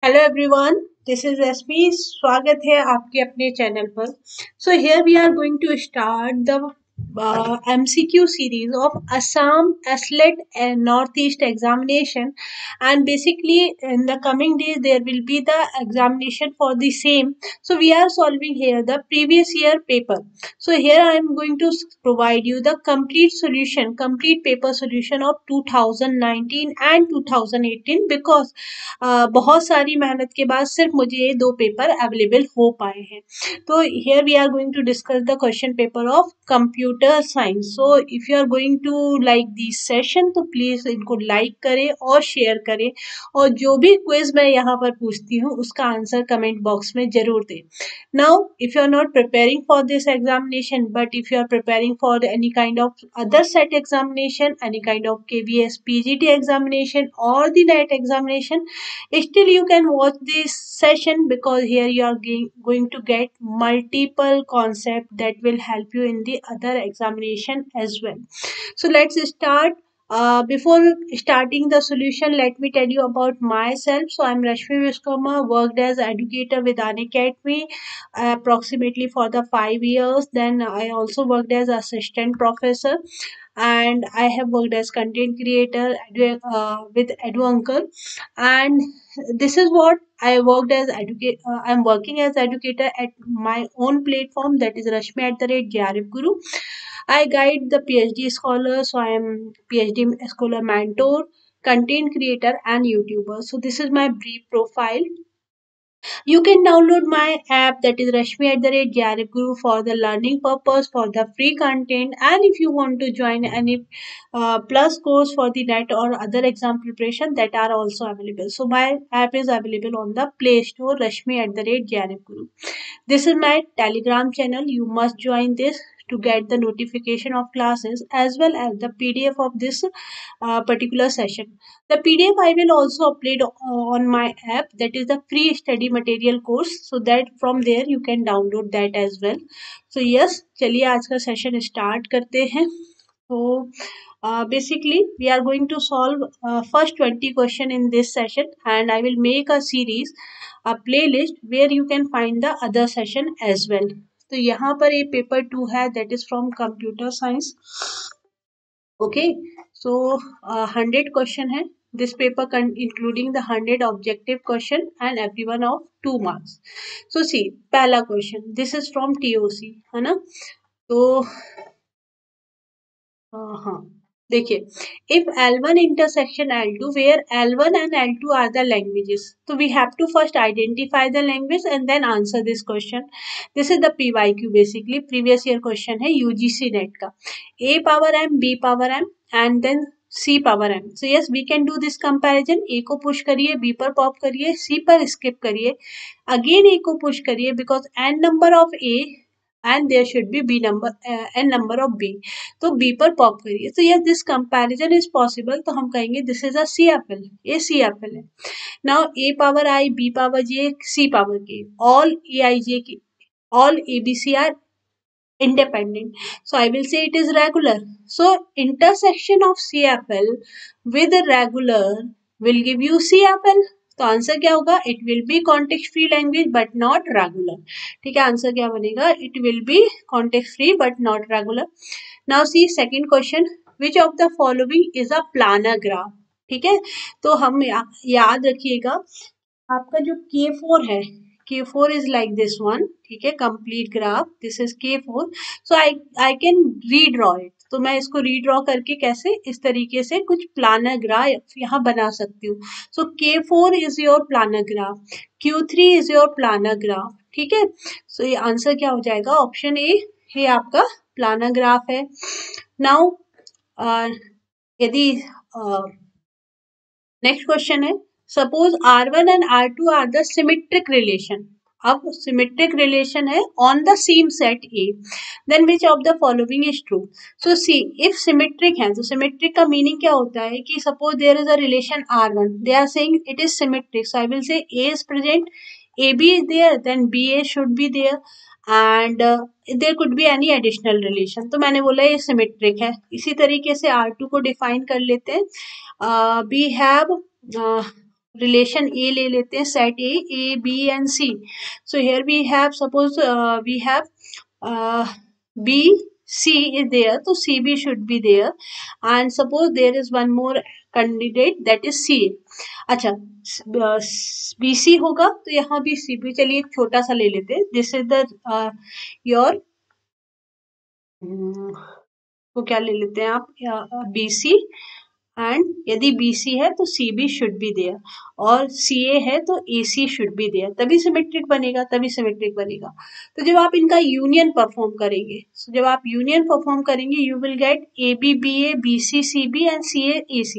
Hello everyone, this is SP. स्वागत है आपके अपने चैनल पर। So here we are going to start the MCQ series of Assam ASLET and Northeast examination, and basically in the coming days there will be the examination for the same. So we are solving here the previous year paper. So here I am going to provide you the complete paper solution of 2019 and 2018, because बहुत सारी मेहनत के बाद सिर्फ मुझे ये दो paper available हो पाए हैं। तो here we are going to discuss the question paper of computer science. So if you are going to like this session तो प्लीज इनको लाइक करें और शेयर करें, और जो भी क्विज मैं यहाँ पर पूछती हूँ उसका आंसर कमेंट बॉक्स में जरूर दें। Now if you are not preparing for this examination, but if you are preparing for any kind of other set examination, any kind of KVS PGT examination or the NET examination, still you can watch this session, because here you are going to get multiple concepts that will help you in the other examination as well. So let's start. Before starting the solution, let me tell you about myself. So I'm Rashmi Vishkama, worked as educator with Unacademy approximately for the 5 years. Then I also worked as assistant professor, and I have worked as content creator with Edu Uncle. And this is what I worked as I'm working as educator at my own platform, that is Rashmi at the rate JRF Guru. I guide the PhD scholars, so I am PhD scholar mentor, content creator, and YouTuber. So this is my brief profile. You can download my app, that is Rashmi at the rate JRF Guru, for the learning purpose, for the free content, and if you want to join any plus course for the NET or other exam preparation, that are also available. So my app is available on the Play Store, Rashmi at the rate JRF Guru. This is my Telegram channel. You must join this to get the notification of classes as well as the PDF of this particular session. The PDF I will also upload on my app, that is the free study material course, so that from there you can download that as well. So yes, चलिए आज का session start करते हैं. So basically we are going to solve first 20 question in this session, and I will make a series, a playlist where you can find the other session as well. तो यहाँ पर ये paper 2 है, that is from computer science. Okay, so 100 question है. This paper including the 100 objective question and everyone of 2 marks. So see, पहला question, this is from TOC, है ना. तो हाँ, देखिए, if L1 intersection L2 where L1 and L2 are the languages, so we have to first identify the language and then answer this question. This is the PYQ, basically previous year question है UGC NET का. A power m, B power m and then C power m. So yes, we can do this comparison. A को push करिए, B पर pop करिए, C पर skip करिए, again A को push करिए, because n number of A and there should be b number n number of b, तो b पर पॉप करिए. तो yes, this comparison is possible. तो हम कहेंगे this is a C FL, ये सी एपल है. Now a power i, b power j, c power k, all a i j k, all abc are independent, so I will say it is regular. So intersection of CFL with regular will give you CFL. तो answer क्या होगा? It will be context free language but not regular. ठीक है, answer क्या बनेगा? It will be context free but not regular. Now see second question, which of the following is a planar graph. ठीक है, तो हम याद रखिएगा, आपका जो K4 है, K4 is like this one. ठीक है, complete graph, this is K4. So I can redraw it. तो मैं इसको रीड्रॉ करके कैसे, इस तरीके से कुछ प्लानर ग्राफ यहाँ बना सकती हूँ. सो K4 is your planar graph, Q3 is your planar graph. ठीक है, सो ये आंसर क्या हो जाएगा? ऑप्शन ए, ये आपका प्लानर ग्राफ है. नाउ यदि नेक्स्ट क्वेश्चन है, suppose R1 and R2 are the symmetric relation. अब सिमेट्रिक रिलेशन है on the same set A, then which of the following is true. So C, if symmetric है तो symmetric का meaning क्या होता है कि suppose there is a relation R1, they are saying it is symmetric, so I will say A is present, AB is there, then BA should be there, and there could be any additional relation. तो मैंने बोला ये symmetric है. इसी तरीके से R2 को define कर लेते हैं. We have relation A ले लेते हैं, set A, B and C. So here we have, suppose we have B, C is there, so CB should be there, and suppose there is one more candidate, that is C. अच्छा, BC होगा तो यहाँ भी CB, चलिए एक छोटा सा ले लेते हैं, दिस इज द योर, तो क्या ले लेते हैं आप, BC, एंड यदि BC है तो CB शुड बी देयर, और CA है तो AC शुड बी देयर, तभी सिमेट्रिक बनेगा, तभी सिमेट्रिक बनेगा। तो जब आप इनका यूनियन परफॉर्म करेंगे, जब आप यूनियन परफॉर्म करेंगे, you will get AB BA BC CB and CA AC,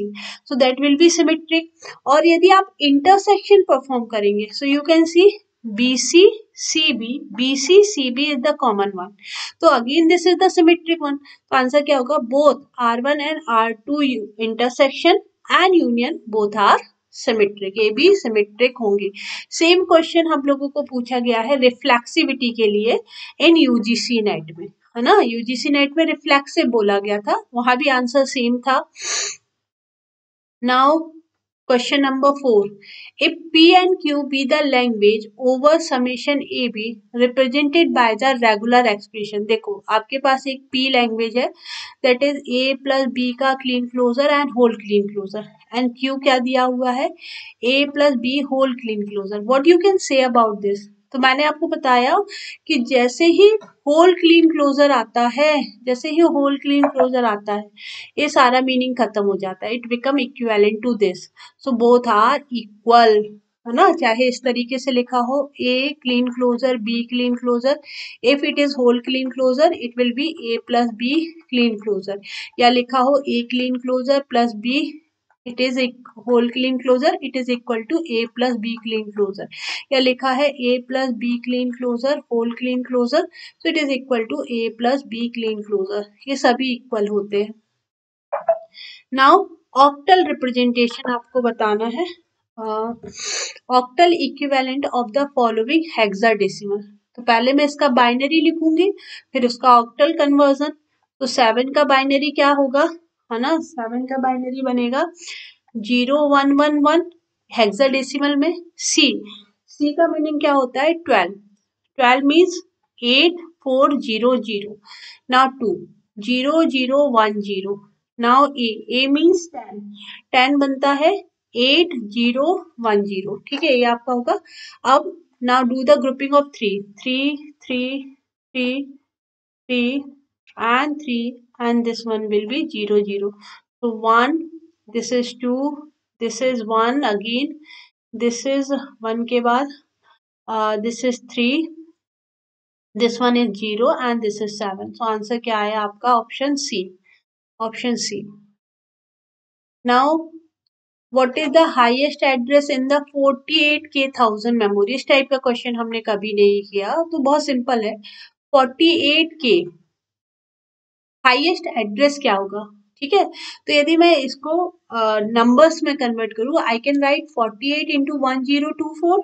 so that will be symmetric. और यदि आप इंटरसेक्शन परफॉर्म करेंगे, so you can see BC CB, BC CB is the common one, तो again this is the symmetric one. तो answer क्या होगा, both R1 and R2 intersection and union both are symmetric, ये भी symmetric होंगे। Same question हम लोगों को पूछा गया है रिफ्लेक्सिविटी के लिए इन यूजीसी नेट में, है ना, यूजीसी नेट में रिफ्लेक्सिव बोला गया था, वहां भी आंसर सेम था। Now question number 4. If P and Q be the language over summation AB represented by the regular expression, देखो आपके पास एक P language है, that is A plus B का clean closure and whole clean closure, and Q क्या दिया हुआ है, A plus B whole clean closure. What you can say about this? तो मैंने आपको बताया कि जैसे ही होल क्लीन क्लोजर आता है, जैसे ही होल क्लीन क्लोजर आता है, ये सारा मीनिंग खत्म हो जाता है, it become equivalent to this, so both are equal, है ना, चाहे इस तरीके से लिखा हो, A Kleene closure B Kleene closure, if it is whole Kleene closure it will be A plus B Kleene closure, या लिखा हो A Kleene closure plus B, it is whole Kleene closure, it is equal to A plus B Kleene closure, या लिखा है A plus B Kleene closure whole Kleene closure, so it is equal to A plus B Kleene closure, ये सभी equal होते हैं। Now octal representation आपको बताना है, octal equivalent of the following hexadecimal, तो पहले मैं इसका बाइनरी लिखूंगी, फिर उसका ऑक्टल कन्वर्जन, तो 7 का बाइनरी क्या होगा, है ना, 7 का बाइनरी बनेगा 0111 हेक्साडेसिमल में। सी का मीनिंग क्या होता है, 12 मीन्स 8400, नाउ 2 0010, नाउ ए मीन्स 10 बनता है 8010, ठीक है, ये आपका होगा। अब now do the grouping of 3 3 3 3 3 and 3, and this one will be 00, so 1, this is 2, this is 1 again, this is 1 के बाद this is 3, this one is 0 and this is 7, so answer क्या आया आपका, option C, option C. Now what is the highest address in the 48K memory, इस type का question हमने कभी नहीं किया, तो बहुत सिंपल है, 48K हाईएस्ट एड्रेस क्या होगा, ठीक है, तो यदि मैं इसको नंबर्स में कन्वर्ट करूं, I can write 48 into 1024,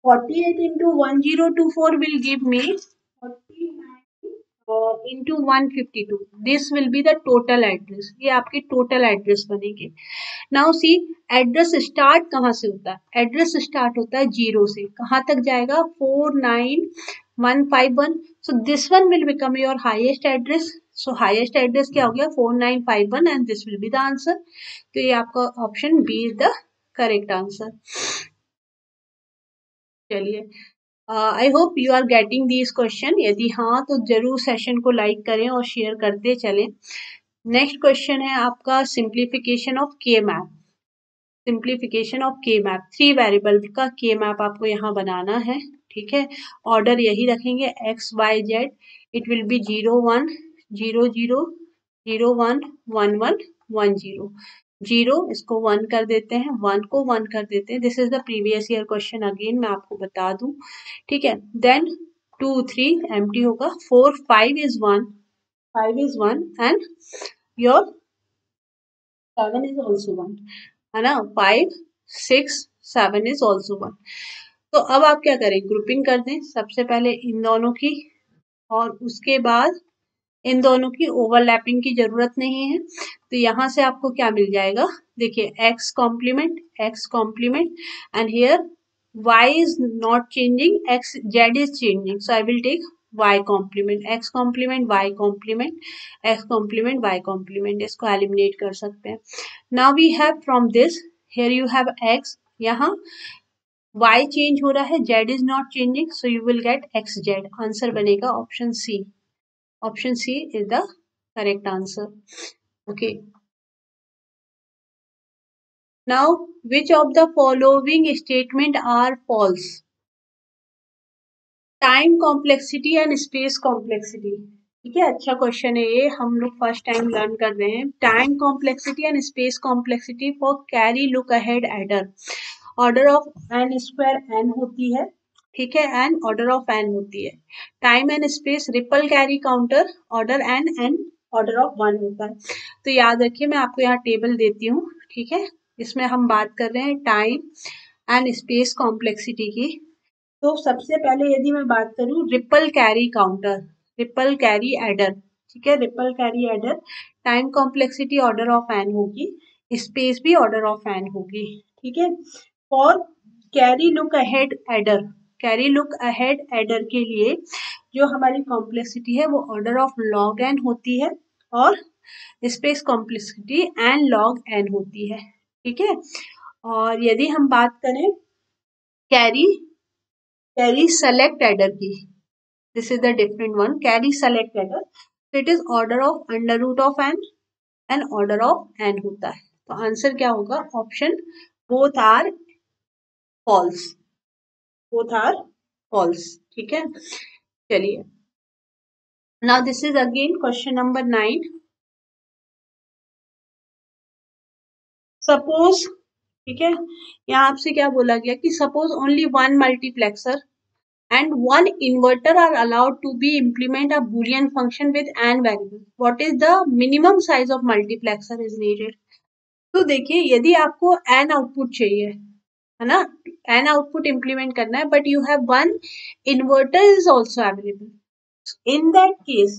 48 into 1024 will give me 49 into 152, this will be the total address, ये आपकी टोटल एड्रेस बनेगी। नाउ सी एड्रेस स्टार्ट कहाँ से होता है, एड्रेस स्टार्ट होता है 0 से, कहाँ तक जाएगा 49151, so this one will become your highest address, so highest address क्या हो गया 4951 and this will be the answer, तो ये आपका option B is the correct answer. चलिए, I hope you are getting this question, यदि हाँ तो जरूर सेशन को लाइक करें और शेयर करते चलें। नेक्स्ट क्वेश्चन है आपका सिंप्लीफिकेशन ऑफ के मैप, सिंप्लीफिकेशन ऑफ के मैप, 3 वेरिएबल का के मैप आपको यहाँ बनाना है, ठीक है, ऑर्डर यही रखेंगे x y z, it will B 0 1 0 0 0 1 1 1 1 0, 0 इसको 1 कर देते हैं, 1 को 1 कर देते हैं, this is the previous year question, again मैं आपको बता दूं, ठीक है, देन 2 3 एम्प्टी होगा, 4 5 is 1, 5 is 1 and your 7 is also 1, है ना, 5 6 7 is also 1, तो अब आप क्या करें, ग्रुपिंग कर दें सबसे पहले इन दोनों की, और उसके बाद इन दोनों की ओवरलैपिंग की जरूरत नहीं है। तो यहाँ से आपको क्या मिल जाएगा, देखिए x complement and here y is not changing, x z is changing, so I will take y complement, x complement y complement, x complement y complement, इसको एलिमिनेट कर सकते हैं। Now we have from this, here you have x, यहाँ y change हो रहा है, z is not changing, so you will get xz, answer बनेगा option C. Option C is the correct answer. Okay. Now, which of the following statement are false? Time complexity and space complexity. ठीक है, अच्छा question है ये, हम लोग first time learn कर रहे हैं। Time complexity and space complexity for carry look ahead adder, order of N square N होती है, ठीक है, एन ऑर्डर ऑफ एन होती है। Time and space ripple carry counter order N order of one होता है। तो याद रखिए, मैं आपको यहाँ टेबल देती हूँ, ठीक है, इसमें हम बात कर रहे हैं टाइम एंड स्पेस कॉम्प्लेक्सिटी की। तो सबसे पहले यदि मैं बात करूँ ripple carry counter, ripple carry adder, ठीक है, ripple carry adder, time complexity order of N होगी, स्पेस भी ऑर्डर ऑफ एन होगी, ठीक है। और carry look ahead adder, carry look ahead adder के लिए जो हमारी कॉम्प्लेक्सिटी है वो ऑर्डर ऑफ लॉग एन होती है, और space complexity N log N होती है, ठीक है। और यदि हम बात करें कैरी सेलेक्ट एडर की, this is the different one, carry select adder, तो it is order of under root of N and order of N होता है। तो आंसर क्या होगा, option both are false, both are false, ठीक है। चलिए, now this is again question number 9। Suppose, ठीक है, यहाँ आपसे क्या बोला गया कि suppose only one multiplexer and one inverter are allowed to be implement a boolean function with n variable, what is the minimum size of multiplexer is needed? तो देखिए, यदि आपको n आउटपुट चाहिए, है ना, n आउटपुट इंप्लीमेंट करना है, but you have one inverter is also available, in that case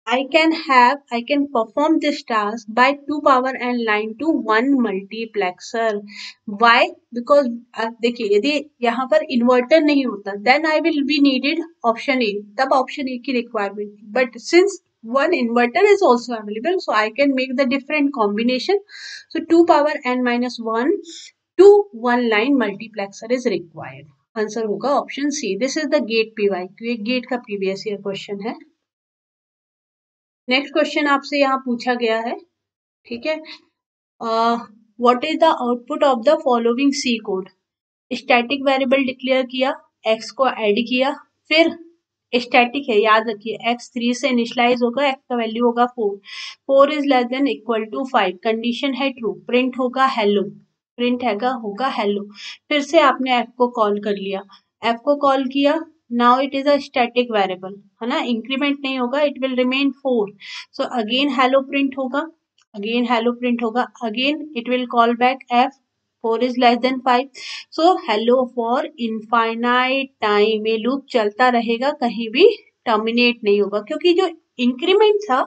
I can perform this task by 2 power n line to one multiplexer. Why? Because देखिए, यदि यहाँ पर इन्वर्टर नहीं होता then I will be needed option A, तब option A की requirement थी, but since one inverter is also available, so I can make the different combination, so 2 power n minus 1 to one line multiplexer is required. Answer होगा option C, this is the GATE PYQ, ये GATE का previous year question है। Next question आपसे यहाँ पूछा गया है, ठीक है, what is the output of the following C code? Static variable declare किया, एक्स को ऐड किया, फिर स्टैटिक है, याद रखिए, एक्स 3 से इनिशियलाइज होगा, एक्स का वैल्यू होगा 4, 4 is less than equal to 5, condition है ट्रू, प्रिंट होगा हेलो, प्रिंट होगा हेलो, फिर से आपने एफ को कॉल कर लिया, एफ को कॉल किया, now it is a static variable, है ना, इंक्रीमेंट नहीं होगा, it will remain 4, so again hello print होगा, अगेन हेलो प्रिंट होगा, again it will call back F, 4 is less than 5, so hello for infinite time, ये loop चलता रहेगा, कहीं भी टर्मिनेट नहीं होगा, क्योंकि जो इंक्रीमेंट था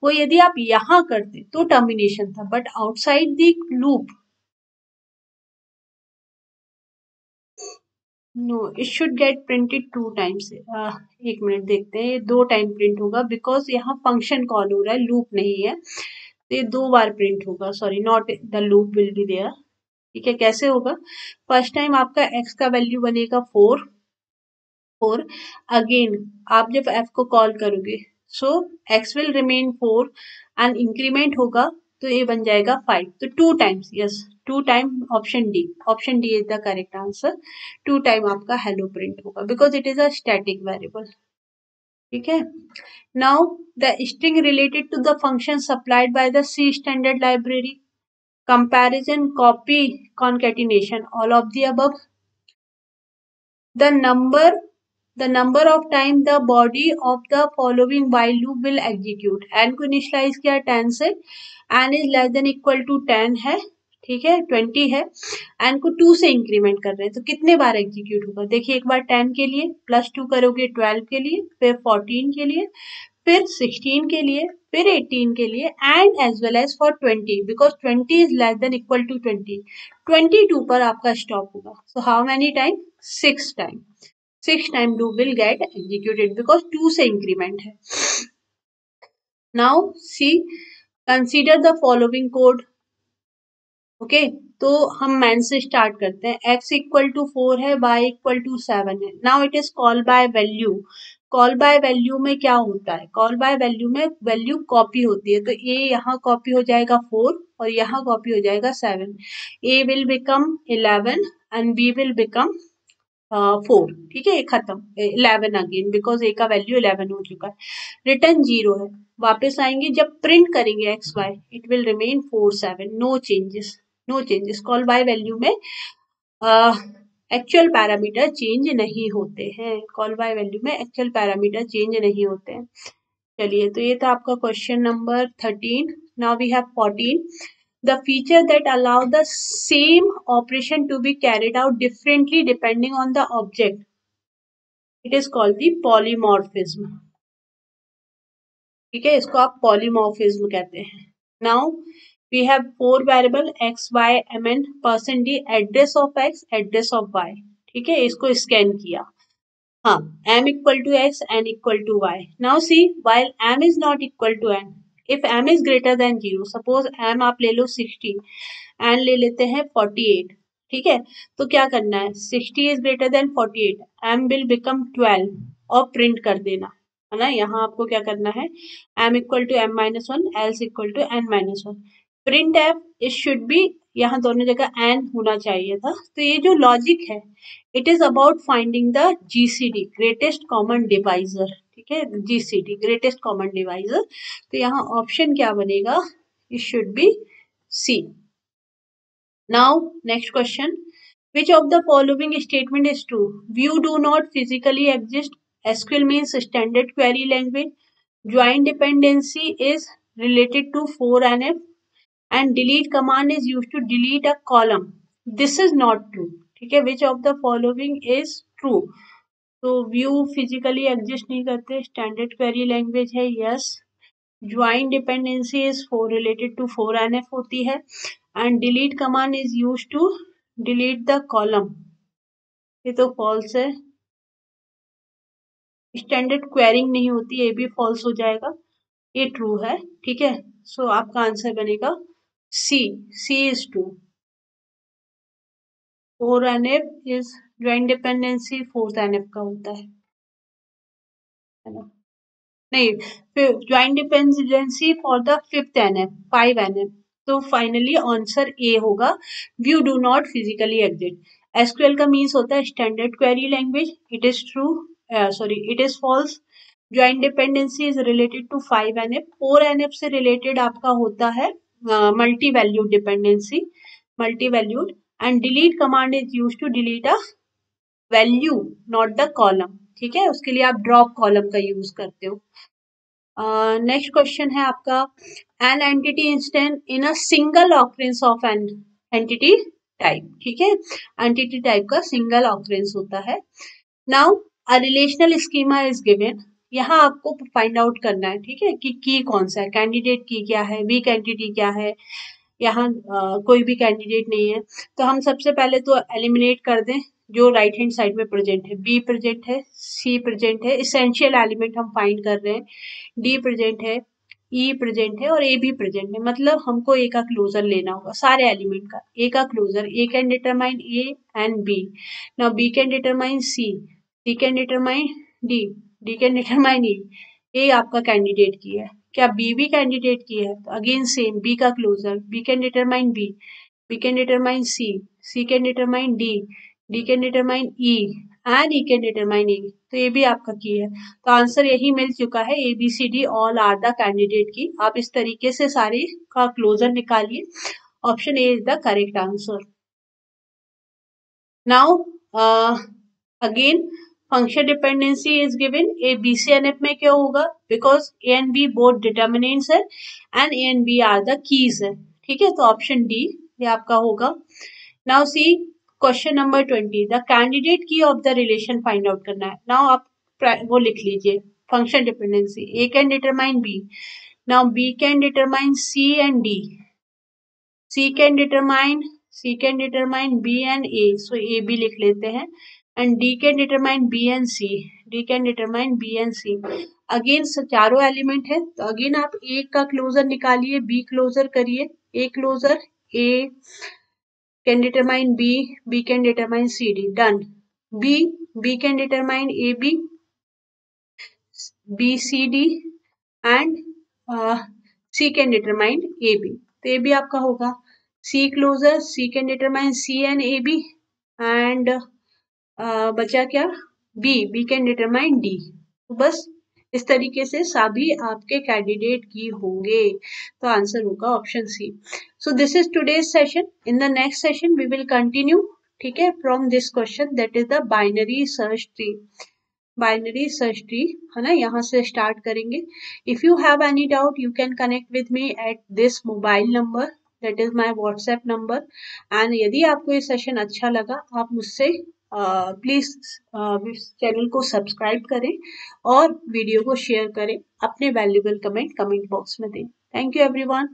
वो यदि आप यहाँ करते तो टर्मिनेशन था, but outside the loop no, it should get printed 2 times. एक मिनट देखते हैं, ये 2 टाइम प्रिंट होगा, बिकॉज यहाँ फंक्शन कॉल हो रहा है, लूप नहीं है, तो ये 2 बार प्रिंट होगा, sorry, not the loop will be there, ठीक है। कैसे होगा, फर्स्ट टाइम आपका x का वैल्यू बनेगा 4, अगेन आप जब f को कॉल करोगे, so x will remain 4 and increment होगा, तो ये बन जाएगा 5, तो 2 times, yes, 2 time, option D is the correct answer, 2 time आपका हेलो प्रिंट होगा, because it is a static variable, ठीक है। Now the string related to the function supplied by the C standard library, comparison, copy, concatenation, all of the above. The number of time the body of the following while loop will execute, n को initialise किया 10 से, n is less than equal to 10 है, ठीक है, 20 है, n को 2 से increment कर रहे हैं, तो कितने बार एग्जीक्यूट होगा, देखिए, एक बार 10 के लिए, प्लस 2 करोगे 12 के लिए, फिर 14 के लिए, फिर 16 के लिए, फिर 18 के लिए, and as well as for 20 because 20 is less than equal to 20. 22 पर आपका स्टॉप होगा. So how many time? 6 time. 6 time do will get executed because 2 से इंक्रीमेंट है. Now see, consider the following code. Okay, तो हम man से start करते हैं. x इक्वल टू 4 है, y इक्वल टू 7 है. Now it is call by value. Call by value में क्या होता है? कॉल बाय वैल्यू में वैल्यू कॉपी होती है. तो a यहाँ कॉपी हो जाएगा 4 और यहाँ कॉपी हो जाएगा 7. a will become 11 and b will become 4. ठीक है, ये खत्म. 11 अगेन बिकॉज a का वैल्यू 11 हो चुका है. रिटर्न 0 है. वापस आएंगे जब प्रिंट करेंगे x y, it will remain 4 7. No changes, no changes. Call by value में एक्चुअल पैरामीटर चेंज नहीं होते हैं. कॉल बाय वैल्यू में एक्चुअल पैरामीटर चेंज नहीं होते हैं. चलिए, तो ये था आपका question number 13. Now we have 14. The feature that allow the same operation to be carried out differently depending on the object. It is called the polymorphism. ठीक है, इसको आप polymorphism कहते हैं. Now we have 4 variable x, y, mn, %d, address of x, address of y. ठीक है, इसको scan किया. हाँ, m equal to x, n equal to y. Now see, while m is not equal to n, if m is greater than 0, suppose m आप ले लो 60 and ले लेते हैं 48. ठीक है, तो क्या करना है? 60 is greater than 48, m will become 12 और प्रिंट कर देना है ना. यहाँ आपको क्या करना है? m equal to m minus 1, else equal to n minus 1. Print f it should be, यहाँ दोनों जगह n होना चाहिए था. तो ये जो लॉजिक है, it is about finding the GCD, greatest common divisor. ठीक है, GCD, ग्रेटेस्ट कॉमन डिवाइजर. तो यहाँ ऑप्शन क्या बनेगा? It should B C. Now, next question. Which of the following statement is true? View do not physically exist. SQL means standard query language. Join dependency is related to 4NF. And delete command is used to delete a column. This is not true. ठीक है, which of the following is true? तो view physically exist नहीं करते. Standard query language है, yes. Join dependency is related to 4NF होती है. And delete command is used to delete the column. ये तो false है. Standard querying नहीं होती, ये भी false हो जाएगा. ये true है. ठीक है, so आपका आंसर बनेगा C. C is true. 4NF is join dependency 4th NF का होता है ना. नहीं, join dependency for the 5th NF, 5 NF. तो फाइनली आंसर ए होगा. View do not physically exist. SQL का मीन्स होता है standard query language. It is true, sorry it is false. Join dependency is related to 5 NF. 4 NF से related आपका होता है multi valued dependency, multi valued. And delete command is use to delete a value, not the column. ठीक है, उसके लिए आप drop column का यूज करते हो. नेक्स्ट क्वेश्चन है आपका, an entity instant in a single occurrence of an entity type. ठीक है, एंटिटी टाइप का सिंगल ऑकरेंस होता है. Now a relational schema is given. यहाँ आपको फाइंड आउट करना है, ठीक है, कि की कौन सा है, कैंडिडेट की क्या है, वीक एंटिटी क्या है. यहाँ कोई भी कैंडिडेट नहीं है, तो हम सबसे पहले तो एलिमिनेट कर दें जो राइट हैंड साइड में प्रेजेंट है. बी प्रेजेंट है, सी प्रेजेंट है, इसेंशियल एलिमेंट हम फाइंड कर रहे हैं. डी प्रेजेंट है, ई प्रेजेंट है और ए भी प्रेजेंट है. मतलब हमको ए का क्लोजर लेना होगा सारे एलिमेंट का. ए का closure, A can determine A and B. Now B can determine C, C can determine D, D can determine E. A आपका कैंडिडेट की है. क्या बी भी कैंडिडेट की है? तो अगेन सेम, बी का closure, B can determine B, B can determine C, C can determine D, D can determine E and E can determine E. तो ये भी आपका की है. तो आंसर यही मिल चुका है, A B C D all are the candidate key. आप इस तरीके से सारे का क्लोजर निकालिए. Option A is the correct answer. Now again function dependency is given. A B C N F में क्या होगा? Because A and B both determinants है and A and B are the keys है. ठीक है, तो option D ये आपका होगा. Now see question number 20. The candidate की of the relation find out करना है. नाउ आप वो लिख लीजिए, function dependency. A can determine B. Now B can determine C and D. C can determine B and A. So A B लिख लेते हैं. And D can determine B and C. D can determine B and C. Again चारों element है तो again आप A का closure निकालिए, B closure करिए. A closure, A can determine B, B can determine CD. Done. B can determine AB, BCD and C can determine AB. तो AB आपका होगा C closer, C can determine C and AB and बचा क्या B can determine D. तो बस इस तरीके से सभी आपके कैंडिडेट की होंगे. तो आंसर होगा option C. So this is today's session. In the next session we will continue. ठीक है, from this question that is the binary search tree. Binary search tree है ना, यहाँ से स्टार्ट करेंगे. If you have any doubt you can connect with me at this mobile number, that is my WhatsApp number. And यदि आपको ये session अच्छा लगा आप मुझसे प्लीज चैनल को सब्सक्राइब करें और वीडियो को शेयर करें. अपने वैल्यूबल कमेंट बॉक्स में दें. Thank you everyone.